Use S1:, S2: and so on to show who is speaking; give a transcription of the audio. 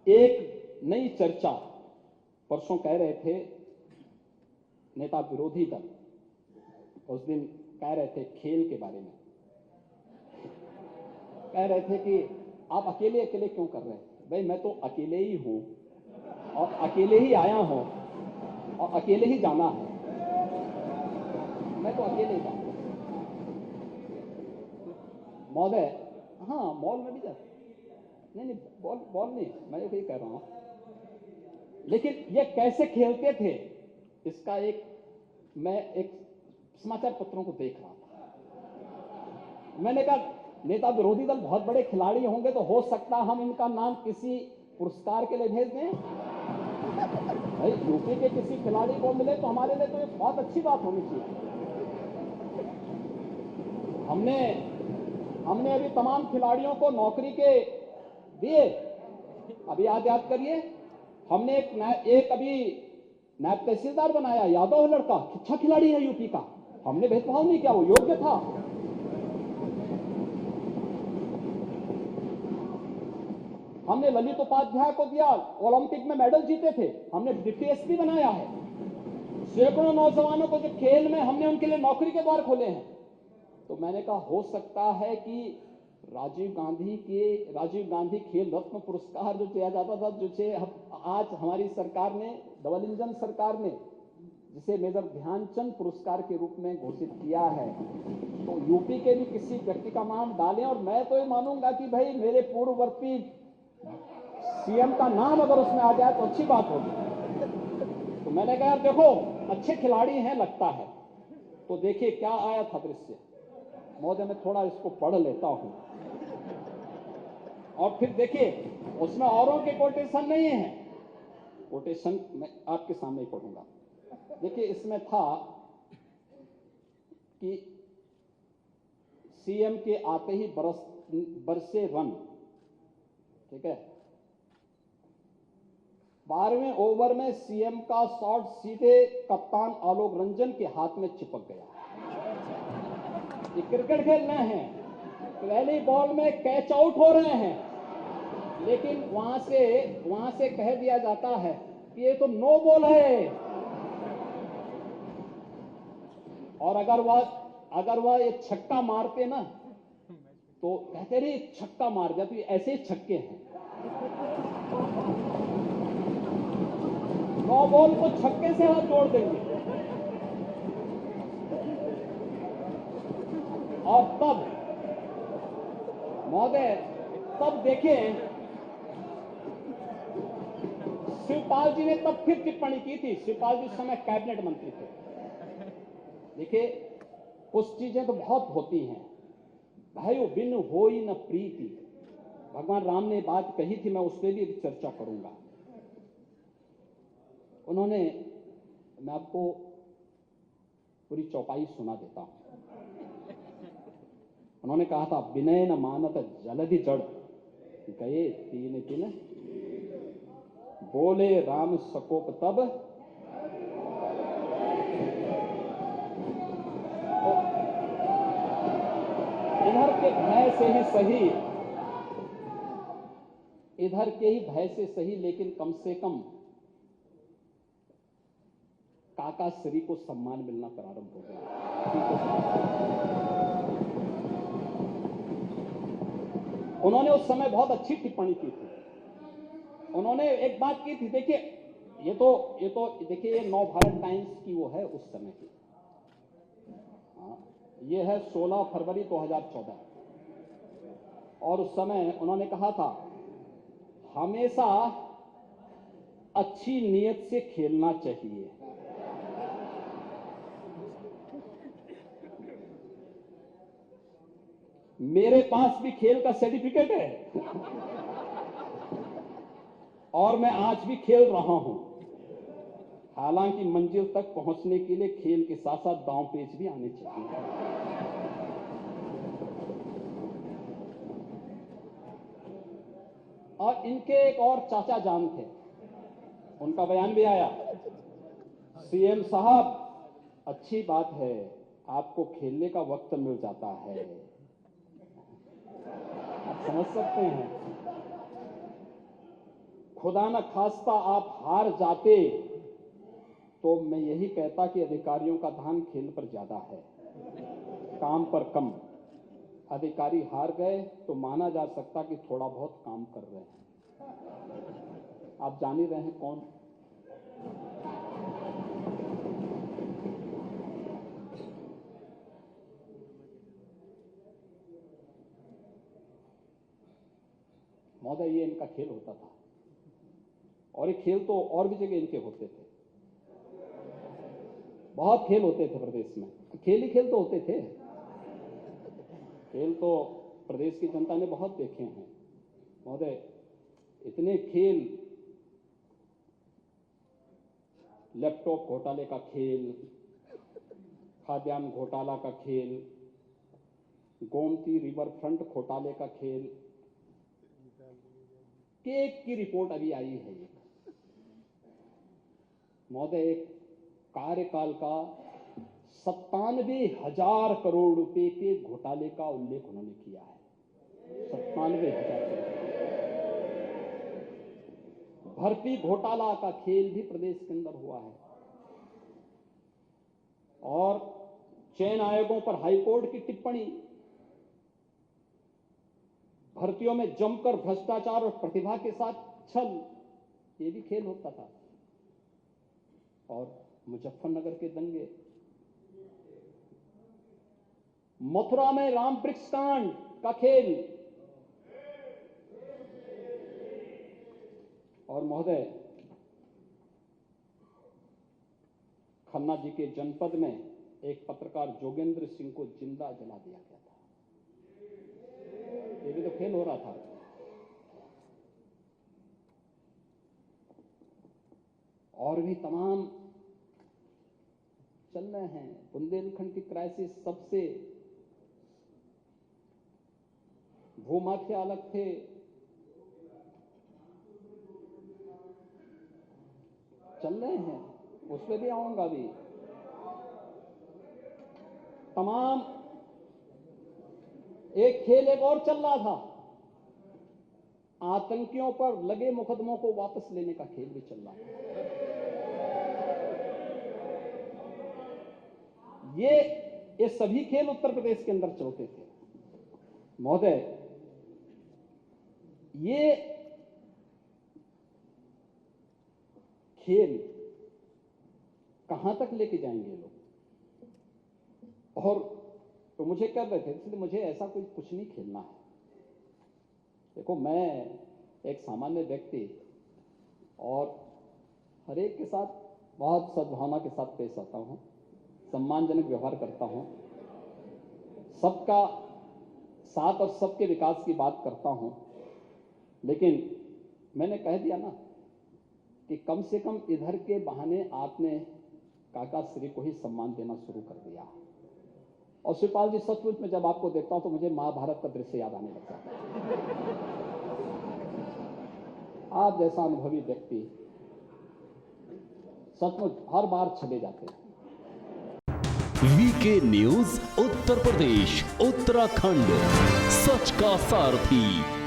S1: एक नई चर्चा परसों कह रहे थे नेता विरोधी दल, उस दिन कह रहे थे खेल के बारे में, कह रहे थे कि आप अकेले अकेले क्यों कर रहे हैं। भाई मैं तो अकेले ही हूं और अकेले ही आया हूं और अकेले ही जाना है। मैं तो अकेले ही जाऊंगा महोदय। हाँ, मॉल में भी जाते। नहीं, बॉल नहीं, मैं यही कह रहा हूं। लेकिन ये कैसे खेलते थे इसका मैं एक समाचार पत्रों को देख रहा था। मैंने कहा नेता विरोधी दल बहुत बड़े खिलाड़ी होंगे तो हो सकता हम इनका नाम किसी पुरस्कार के लिए भेज दें। भाई यूपी के किसी खिलाड़ी को मिले तो हमारे लिए तो ये बहुत अच्छी बात होनी चाहिए। हमने अभी तमाम खिलाड़ियों को नौकरी के दिए। अभी याद करिए, हमने एक अभी नायब तहसीलदार बनाया, यादव लड़का, अच्छा खिलाड़ी है यूपी का। हमने भेदभाव नहीं किया, वो योग्य था। हमने ललित उपाध्याय को दिया, ओलंपिक में मेडल जीते थे, हमने डिप्टी एसपी बनाया है। सैकड़ों नौजवानों को जो खेल में हमने उनके लिए नौकरी के द्वार खोले हैं। तो मैंने कहा हो सकता है कि राजीव गांधी खेल रत्न पुरस्कार जो दिया जाता था, जिसे आज हमारी सरकार ने, डबल इंजन सरकार ने जिसे मेजर ध्यानचंद पुरस्कार के रूप में घोषित किया है, तो यूपी के भी किसी व्यक्ति का नाम डालें। और मैं तो ये मानूंगा कि भाई मेरे पूर्ववर्ती सीएम का नाम अगर उसमें आ जाए तो अच्छी बात होगी। तो मैंने कहा यार देखो अच्छे खिलाड़ी हैं लगता है। तो देखिए क्या आया था दृश्य। महोदय मैं थोड़ा इसको पढ़ लेता हूं और फिर देखिए उसमें औरों के कोटेशन नहीं है। कोटेशन मैं आपके सामने ही पढ़ूंगा। देखिए इसमें था कि सीएम के आते ही बरसे रन, ठीक है। 12वें ओवर में सीएम का शॉट सीधे कप्तान आलोक रंजन के हाथ में चिपक गया। ये क्रिकेट खेल रहे हैं, पहली बॉल में कैच आउट हो रहे हैं, लेकिन वहां से कह दिया जाता है कि ये तो नो बॉल है। और अगर वह ये छक्का मारते ना तो कहते रहे छक्का मार दिया, तो ये ऐसे ही छक्के हैं। नो बॉल को छक्के से हाथ जोड़ देंगे। और तब महोदय देखें शिवपाल जी ने तब फिर टिप्पणी की थी। शिवपाल जी उस समय कैबिनेट मंत्री थे। देखिए कुछ चीजें तो बहुत होती हैं। भाई बिन होई न प्रीति, भगवान राम ने बात कही थी, मैं उस पर भी चर्चा करूंगा। मैं आपको पूरी चौपाई सुना देता हूं। उन्होंने कहा था विनय न मानत जलधि जड़ गए तीन तीन, बोले राम सकोप तब। तो इधर के भय से सही, लेकिन कम से कम काका श्री को सम्मान मिलना प्रारंभ हो गया। उन्होंने उस समय बहुत अच्छी टिप्पणी की थी। उन्होंने एक बात की थी, देखिए ये तो देखिए ये नव भारत टाइम्स की वो है उस समय की। ये है 16 फरवरी 2014। और उस समय उन्होंने कहा था हमेशा अच्छी नीयत से खेलना चाहिए। मेरे पास भी खेल का सर्टिफिकेट है और मैं आज भी खेल रहा हूं। हालांकि मंजिल तक पहुंचने के लिए खेल के साथ साथ दांव पेच भी आने चाहिए। और इनके एक और चाचा जान थे, उनका बयान भी आया। सीएम साहब अच्छी बात है, आपको खेलने का वक्त मिल जाता है। आप समझ सकते हैं खुदा न खास्ता आप हार जाते तो मैं यही कहता कि अधिकारियों का ध्यान खेल पर ज्यादा है, काम पर कम। अधिकारी हार गए तो माना जा सकता कि थोड़ा बहुत काम कर रहे हैं। आप जान ही रहे हैं कौन। महोदय, ये इनका खेल होता था और ये खेल तो और भी जगह इनके होते थे। बहुत खेल होते थे प्रदेश में, खेल ही खेल तो होते थे। खेल तो प्रदेश की जनता ने बहुत देखे हैं महोदय। इतने खेल, लैपटॉप घोटाले का खेल, खाद्यान्न घोटाला का खेल, गोमती रिवर फ्रंट घोटाले का खेल, केक की रिपोर्ट अभी आई है एक महोदय। एक कार्यकाल का 97,000 करोड़ रुपए के घोटाले का उल्लेख उन्होंने किया है। 97,000 करोड़। भर्ती घोटाला का खेल भी प्रदेश के अंदर हुआ है और चयन आयोगों पर हाईकोर्ट की टिप्पणी, भर्तियों में जमकर भ्रष्टाचार और प्रतिभा के साथ छल, ये भी खेल होता था। और मुजफ्फरनगर के दंगे, मथुरा में राम वृक्ष कांड का खेल, और महोदय खन्ना जी के जनपद में एक पत्रकार जोगेंद्र सिंह को जिंदा जला दिया गया था। ये भी तो खेल हो रहा था। और भी तमाम चल रहे हैं। बुंदेलखंड की क्राइसिस, सबसे भूमाफिया अलग थे, चल रहे हैं, उस पर भी आऊंगा। भी तमाम एक खेल एक और चल रहा था, आतंकियों पर लगे मुकदमों को वापस लेने का खेल भी चल रहा था। ये सभी खेल उत्तर प्रदेश के अंदर चलते थे महोदय। ये खेल कहां तक लेके जाएंगे लोग? और तो मुझे कर रहे थे, इसलिए मुझे ऐसा कुछ नहीं खेलना है। देखो, मैं एक सामान्य व्यक्ति और हर एक के साथ बहुत सद्भावना के साथ पेश आता हूं, सम्मानजनक व्यवहार करता हूं, सबका साथ और सबके विकास की बात करता हूं। लेकिन मैंने कह दिया ना कि कम से कम इधर के बहाने आपने काका श्री को ही सम्मान देना शुरू कर दिया। और शिवपाल जी, सचमुच में जब आपको देखता हूं तो मुझे महाभारत का दृश्य याद आने लगता है। आप जैसा अनुभवी व्यक्ति सचमुच हर बार चले जाते हैं।
S2: वीके न्यूज उत्तर प्रदेश उत्तराखंड, सच का सारथी।